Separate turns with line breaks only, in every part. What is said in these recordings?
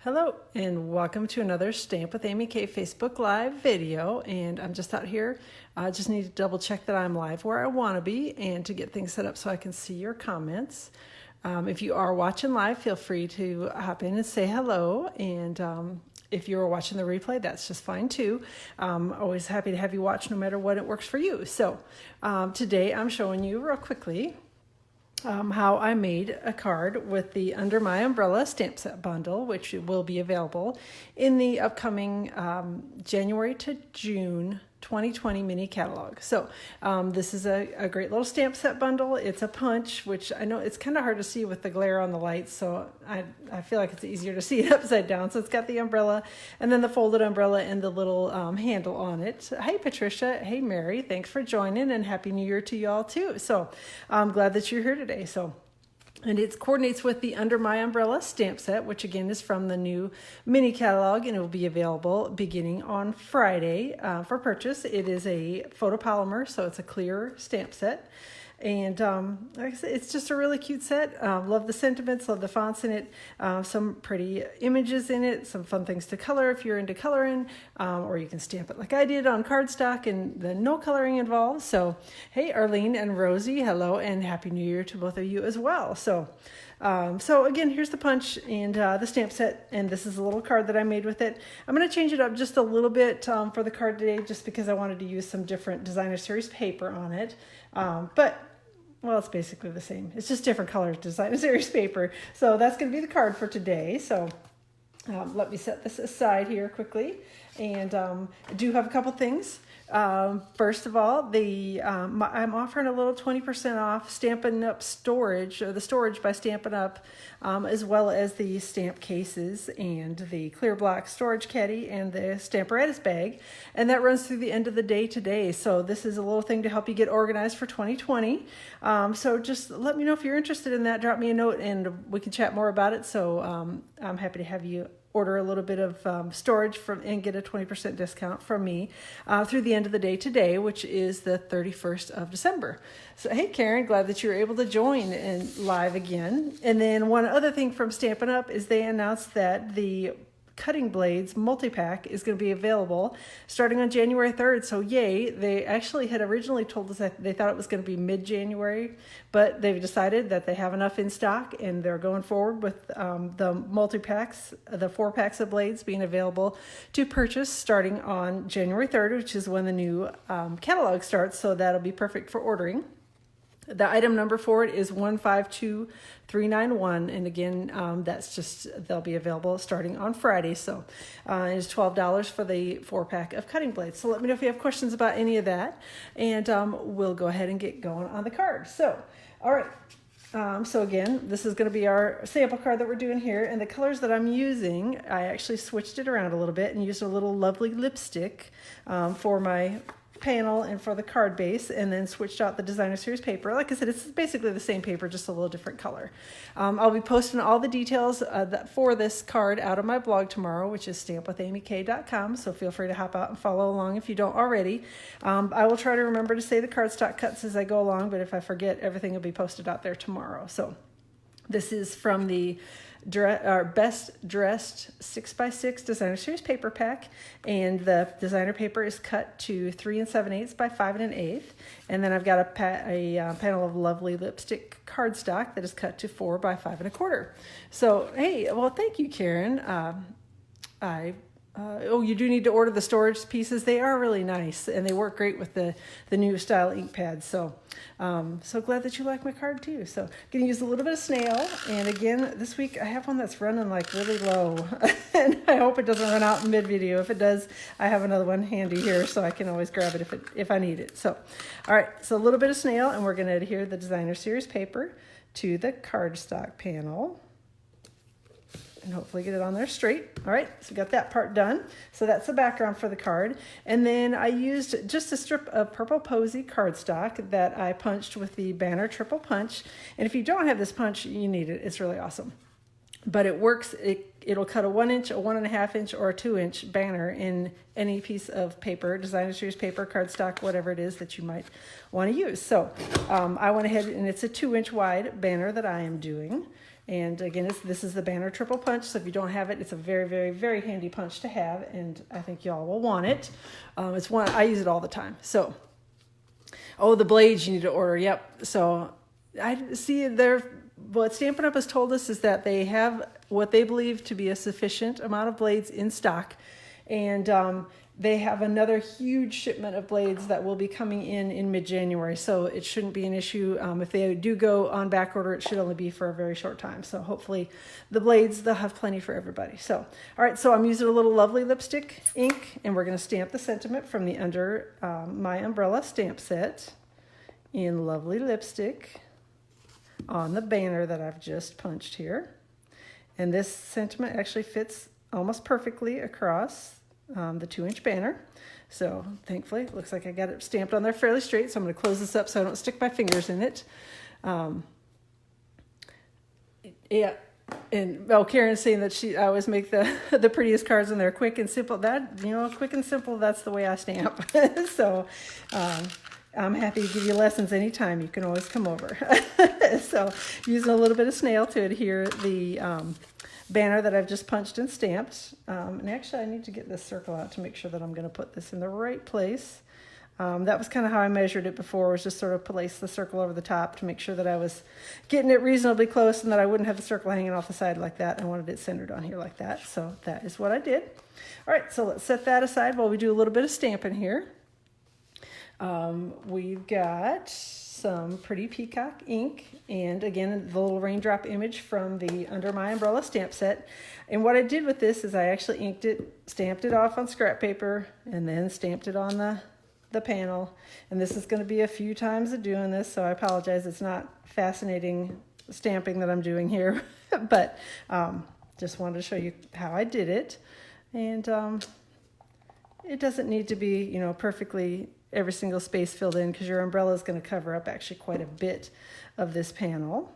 Hello and welcome to another Stamp with Amy K Facebook Live video. And I'm just out here. I just need to double check that I'm live where I want to be and to get things set up so I can see your comments. If you are watching live, feel free to hop in and say hello. And if you are watching the replay, that's just fine too. Always happy to have you watch no matter what it works for you. So today I'm showing you real quickly how I made a card with the Under My Umbrella stamp set bundle, which will be available in the upcoming January to June 2020 mini catalog. So this is a great little stamp set bundle. It's a punch, which I know it's kind of hard to see with the glare on the lights, so I feel like it's easier to see it upside down. So it's got the umbrella and then the folded umbrella and the little handle on it. Hey Patricia, hey Mary, thanks for joining and Happy New Year to y'all too. So I'm glad that you're here today. And it coordinates with the Under My Umbrella stamp set, which again is from the new mini catalog, and it will be available beginning on Friday for purchase. It is a photopolymer, so it's a clear stamp set. And like I said, it's just a really cute set. Love the sentiments, love the fonts in it, some pretty images in it, some fun things to color if you're into coloring, or you can stamp it like I did on cardstock and then no coloring involved. So, hey, Arlene and Rosie, hello and Happy New Year to both of you as well. So again, here's the punch and the stamp set, and this is a little card that I made with it. I'm going to change it up just a little bit for the card today, just because I wanted to use some different designer series paper on it. Well, it's basically the same. It's just different colors, designer series paper. So that's going to be the card for today. So let me set this aside here quickly. And I do have a couple things. First of all, I'm offering a little 20% off Stampin' Up storage, or the storage by Stampin' Up, as well as the stamp cases and the clear block storage caddy and the Stamparatus bag. And that runs through the end of the day today. So this is a little thing to help you get organized for 2020. So just let me know if you're interested in that. Drop me a note and we can chat more about it. So I'm happy to have you order a little bit of storage and get a 20% discount from me through the end of the day today, which is the 31st of December. So, hey, Karen, glad that you were able to join and live again. And then one other thing from Stampin' Up! Is they announced that the Cutting Blades multi-pack is going to be available starting on January 3rd. So yay, they actually had originally told us that they thought it was going to be mid-January, but they've decided that they have enough in stock and they're going forward with the multi-packs, the 4 packs of blades being available to purchase starting on January 3rd, which is when the new catalog starts. So that'll be perfect for ordering. The item number for it is 152391, and again, they'll be available starting on Friday. So it's $12 for the 4-pack of cutting blades. So let me know if you have questions about any of that, and we'll go ahead and get going on the card. So, all right. So again, this is going to be our sample card that we're doing here, and the colors that I'm using, I actually switched it around a little bit and used a little lovely lipstick for my panel and for the card base, and then switched out the designer series paper. Like I said, it's basically the same paper, just a little different color. I'll be posting all the details for this card out of my blog tomorrow, which is stampwithamyk.com, so feel free to hop out and follow along if you don't already. I will try to remember to say the cardstock cuts as I go along, but if I forget, everything will be posted out there tomorrow. So this is from the Best Dressed 6x6 Designer Series paper pack, and the designer paper is cut to 3 7/8 by 5 1/8, and then I've got a panel of lovely lipstick cardstock that is cut to 4 by 5 1/4. So hey, well, thank you, Karen. You do need to order the storage pieces. They are really nice, and they work great with the new style ink pads. So glad that you like my card too. So I'm going to use a little bit of snail. And again, this week I have one that's running like really low. And I hope it doesn't run out in mid-video. If it does, I have another one handy here so I can always grab it if I need it. So, all right, so a little bit of snail, and we're going to adhere the designer series paper to the cardstock panel. And hopefully get it on there straight. All right, so we got that part done. So that's the background for the card. And then I used just a strip of purple posy cardstock that I punched with the Banner Triple Punch. And if you don't have this punch, you need it. It's really awesome. But it works. It'll cut a 1 inch, a 1.5 inch, or a 2 inch banner in any piece of paper, designer series paper, cardstock, whatever it is that you might want to use. So I went ahead, and it's a 2 inch wide banner that I am doing. And again, this is the banner triple punch, so if you don't have it, it's a very, very, very handy punch to have, and I think y'all will want it. It's one, I use it all the time. So, oh, the blades you need to order, yep. So I see what Stampin' Up! Has told us is that they have what they believe to be a sufficient amount of blades in stock, and they have another huge shipment of blades that will be coming in mid-January, so it shouldn't be an issue. If they do go on back order, it should only be for a very short time, so hopefully the blades, they'll have plenty for everybody. So, all right, so I'm using a little Lovely lipstick ink, and we're going to stamp the sentiment from the Under My Umbrella stamp set in Lovely lipstick on the banner that I've just punched here. And this sentiment actually fits almost perfectly across the 2-inch banner. So thankfully, it looks like I got it stamped on there fairly straight. So I'm going to close this up so I don't stick my fingers in it. Yeah. And Karen's saying that I always make the prettiest cards and they're quick and simple. That, quick and simple, that's the way I stamp. So I'm happy to give you lessons anytime. You can always come over. So using a little bit of snail to adhere the banner that I've just punched and stamped. And actually I need to get this circle out to make sure that I'm going to put this in the right place. That was kind of how I measured it before, was just sort of place the circle over the top to make sure that I was getting it reasonably close and that I wouldn't have the circle hanging off the side like that. I wanted it centered on here like that. So that is what I did. All right, so let's set that aside while we do a little bit of stamping here. We've got some pretty peacock ink, and again the little raindrop image from the Under My Umbrella stamp set. And what I did with this is I actually inked it, stamped it off on scrap paper, and then stamped it on the panel. And this is going to be a few times of doing this, so I apologize, it's not fascinating stamping that I'm doing here. But just wanted to show you how I did it. And it doesn't need to be, perfectly every single space filled in, because your umbrella is going to cover up actually quite a bit of this panel.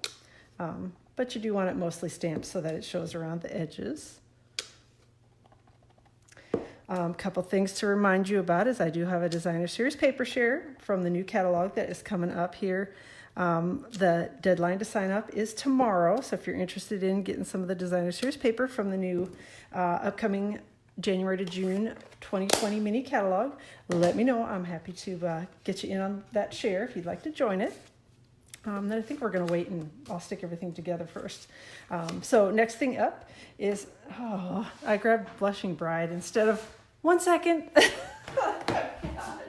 But you do want it mostly stamped so that it shows around the edges. Couple things to remind you about is I do have a Designer Series paper share from the new catalog that is coming up here. The deadline to sign up is tomorrow, so if you're interested in getting some of the Designer Series paper from the new upcoming January to June 2020 mini catalog, let me know. I'm happy to get you in on that share if you'd like to join it. Then I think we're going to wait and I'll stick everything together first. So next thing up is, I grabbed Blushing Bride instead of, 1 second. Oh, gosh.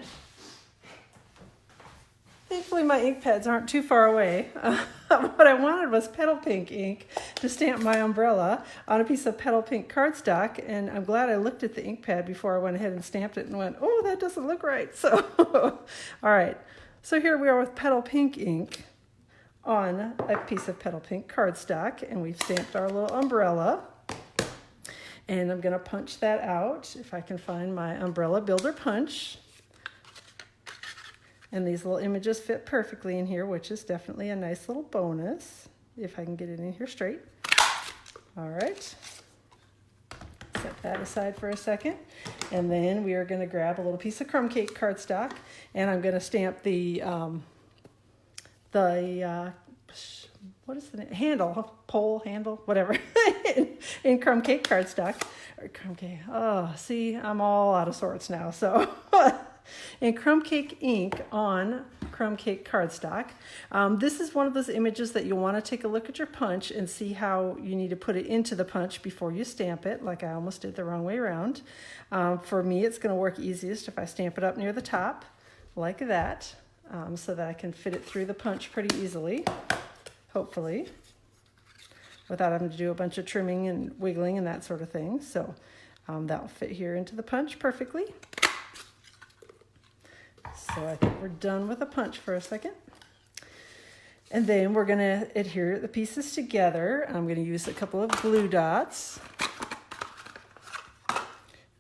Thankfully my ink pads aren't too far away. What I wanted was Petal Pink ink to stamp my umbrella on a piece of Petal Pink cardstock, and I'm glad I looked at the ink pad before I went ahead and stamped it and went, oh, that doesn't look right. So, all right. So here we are with Petal Pink ink on a piece of Petal Pink cardstock, and we've stamped our little umbrella. And I'm going to punch that out if I can find my umbrella builder punch. And these little images fit perfectly in here, which is definitely a nice little bonus, if I can get it in here straight. All right. Set that aside for a second. And then we are going to grab a little piece of crumb cake cardstock, and I'm going to stamp the what is the name? Handle, pole, handle, whatever, in crumb cake cardstock. Or crumb cake. Oh, see, I'm all out of sorts now. So, in crumb cake ink on crumb cake cardstock. This is one of those images that you'll want to take a look at your punch and see how you need to put it into the punch before you stamp it, like I almost did the wrong way around. For me, it's going to work easiest if I stamp it up near the top, like that, so that I can fit it through the punch pretty easily. Hopefully, without having to do a bunch of trimming and wiggling and that sort of thing. So that will fit here into the punch perfectly. So I think we're done with the punch for a second. And then we're going to adhere the pieces together. I'm going to use a couple of glue dots.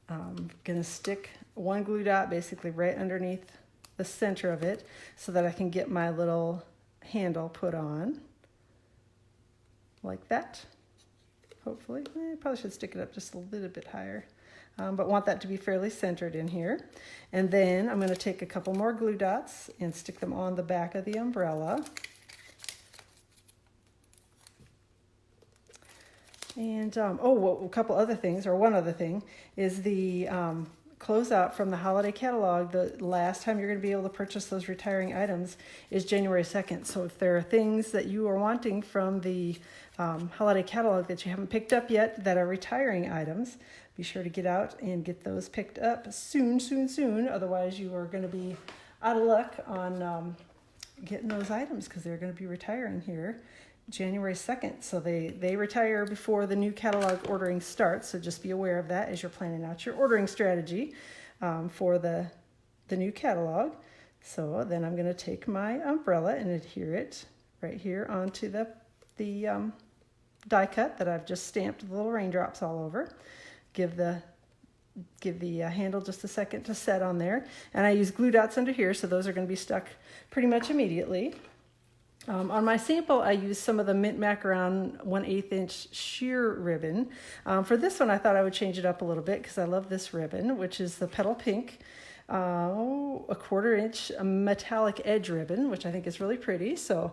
I'm going to stick one glue dot basically right underneath the center of it so that I can get my little handle put on. Like that, hopefully. I probably should stick it up just a little bit higher, but want that to be fairly centered in here. And then I'm going to take a couple more glue dots and stick them on the back of the umbrella. And, well, a couple other things, or one other thing, is the closeout from the holiday catalog. The last time you're going to be able to purchase those retiring items is January 2nd. So if there are things that you are wanting from the holiday catalog that you haven't picked up yet that are retiring items, be sure to get out and get those picked up soon, soon, soon. Otherwise, you are going to be out of luck on getting those items because they're going to be retiring here January 2nd. So they retire before the new catalog ordering starts. So just be aware of that as you're planning out your ordering strategy for the new catalog. So then I'm going to take my umbrella and adhere it right here onto the die cut that I've just stamped the little raindrops all over. Give the handle just a second to set on there. And I use glue dots under here, so those are going to be stuck pretty much immediately. On my sample, I used some of the Mint Macaron 1/8 inch shear ribbon. For this one, I thought I would change it up a little bit because I love this ribbon, which is the petal pink, a 1/4 inch metallic edge ribbon, which I think is really pretty. So,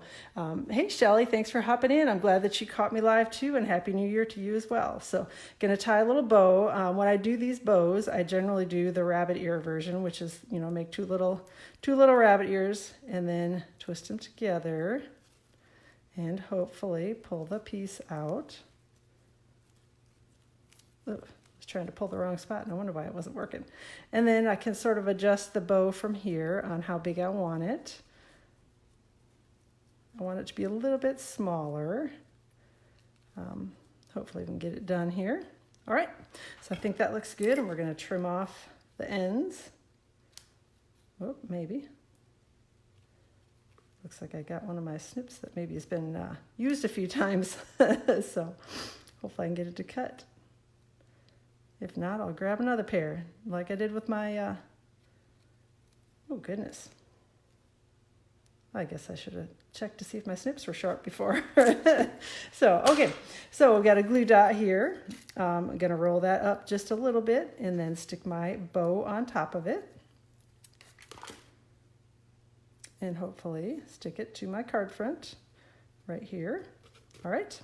hey, Shelly, thanks for hopping in. I'm glad that you caught me live too, and Happy New Year to you as well. So, gonna tie a little bow. When I do these bows, I generally do the rabbit ear version, which is, make two little rabbit ears and then twist them together and hopefully pull the piece out. Ugh, I was trying to pull the wrong spot. No wonder why it wasn't working. And then I can sort of adjust the bow from here on how big I want it. I want it to be a little bit smaller. Hopefully we can get it done here. All right, so I think that looks good, and we're going to trim off the ends. Oh, maybe. Looks like I got one of my snips that maybe has been used a few times. So hopefully I can get it to cut. If not, I'll grab another pair like I did with my, oh goodness. I guess I should have checked to see if my snips were sharp before. So, okay, so we've got a glue dot here. I'm gonna roll that up just a little bit and then stick my bow on top of it. And hopefully stick it to my card front right here. All right.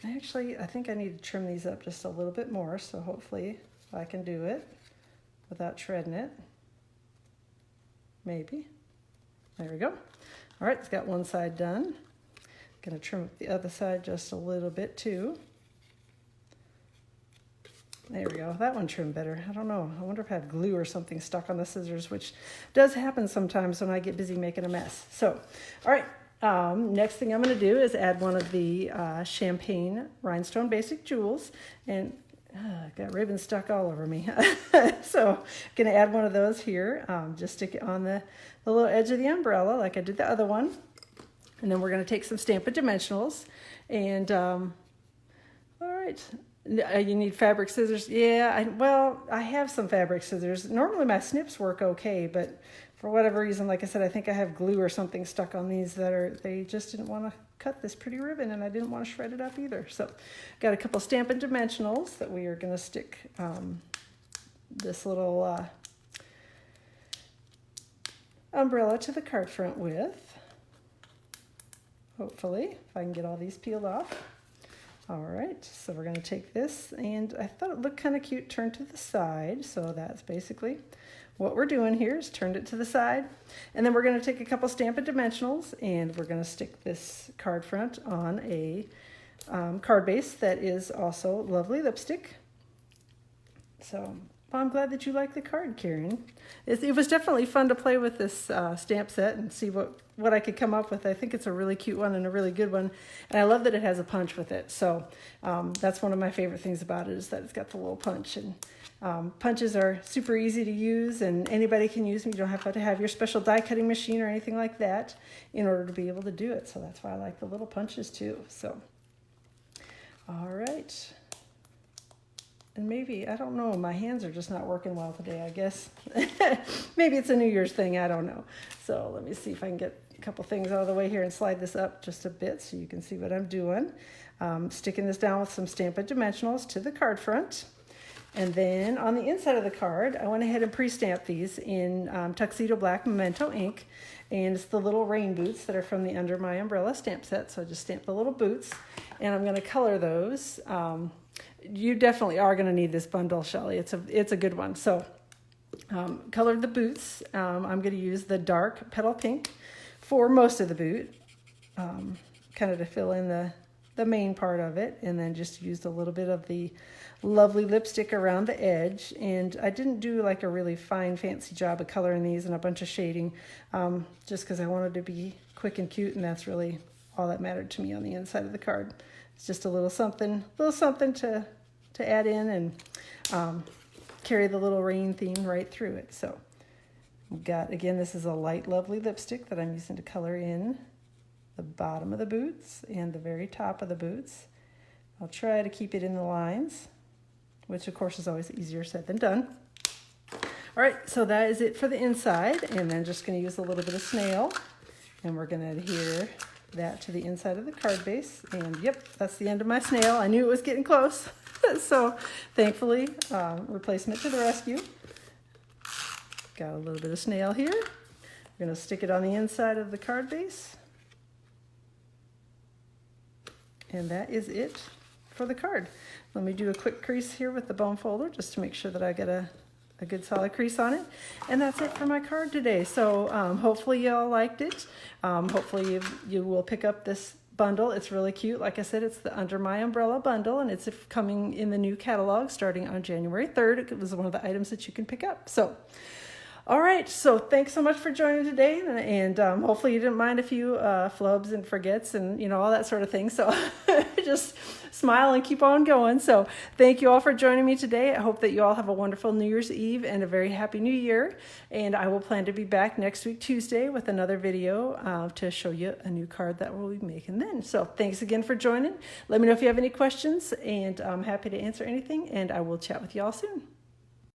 I think I need to trim these up just a little bit more, so hopefully I can do it without shredding it. Maybe. There we go. All right, it's got one side done. Gonna trim up the other side just a little bit too. There we go. That one trimmed better. I don't know. I wonder if I have glue or something stuck on the scissors, which does happen sometimes when I get busy making a mess. So, all right. Next thing I'm going to do is add one of the champagne rhinestone basic jewels. And I've got ribbon stuck all over me. So I'm going to add one of those here. Just stick it on the little edge of the umbrella like I did the other one. And then we're going to take some Stampin' Dimensionals. And, all right. You need fabric scissors. Yeah, I have some fabric scissors. Normally my snips work okay, but for whatever reason, like I said, I think I have glue or something stuck on these they just didn't want to cut this pretty ribbon, and I didn't want to shred it up either. So got a couple Stampin' Dimensionals that we are going to stick this little umbrella to the card front with. Hopefully, if I can get all these peeled off. All right, so we're going to take this, and I thought it looked kind of cute turned to the side, so that's basically what we're doing here is turned it to the side. And then we're going to take a couple Stampin' Dimensionals, and we're going to stick this card front on a card base that is also lovely lipstick. So well, I'm glad that you like the card, Karen. It was definitely fun to play with this stamp set and see what I could come up with. I think it's a really cute one and a really good one. And I love that it has a punch with it. So that's one of my favorite things about it is that it's got the little punch. And punches are super easy to use, and anybody can use them. You don't have to have your special die cutting machine or anything like that in order to be able to do it. So that's why I like the little punches too. So, all right. And maybe, I don't know, my hands are just not working well today, I guess. Maybe it's a New Year's thing, I don't know. So let me see if I can get a couple things out of the way here and slide this up just a bit so you can see what I'm doing. Sticking this down with some Stampin' Dimensionals to the card front. And then on the inside of the card, I went ahead and pre-stamped these in Tuxedo Black Memento ink. And it's the little rain boots that are from the Under My Umbrella stamp set. So I just stamped the little boots, and I'm going to color those. You definitely are going to need this bundle, Shelly. It's a good one. So colored the boots. I'm going to use the dark petal pink for most of the boot, kind of to fill in the main part of it, and then just used a little bit of the lovely lipstick around the edge. And I didn't do like a really fine fancy job of coloring these and a bunch of shading, just because I wanted to be quick and cute, and that's really all that mattered to me on the inside of the card. It's just a little something to add in and carry the little rain theme right through it. So we've got, again, this is a light lovely lipstick that I'm using to color in the bottom of the boots and the very top of the boots. I'll try to keep it in the lines, which of course is always easier said than done. All right, so that is it for the inside, and then just going to use a little bit of snail, and we're going to adhere that to the inside of the card base. And yep, that's the end of my snail. I knew it was getting close. So thankfully, replacement to the rescue. Got a little bit of snail here. We're going to stick it on the inside of the card base. And that is it for the card. Let me do a quick crease here with the bone folder just to make sure that I get a good solid crease on it. And that's it for my card today. So hopefully you all liked it. Hopefully you will pick up this bundle. It's really cute. Like I said, it's the Under My Umbrella bundle, and it's coming in the new catalog starting on January 3rd. It was one of the items that you can pick up. So, all right. So thanks so much for joining today, and hopefully you didn't mind a few flubs and forgets and all that sort of thing. So just smile and keep on going. So thank you all for joining me today. I hope that you all have a wonderful New Year's Eve and a very happy New Year. And I will plan to be back next week, Tuesday, with another video to show you a new card that we'll be making then. So thanks again for joining. Let me know if you have any questions, and I'm happy to answer anything, and I will chat with you all soon.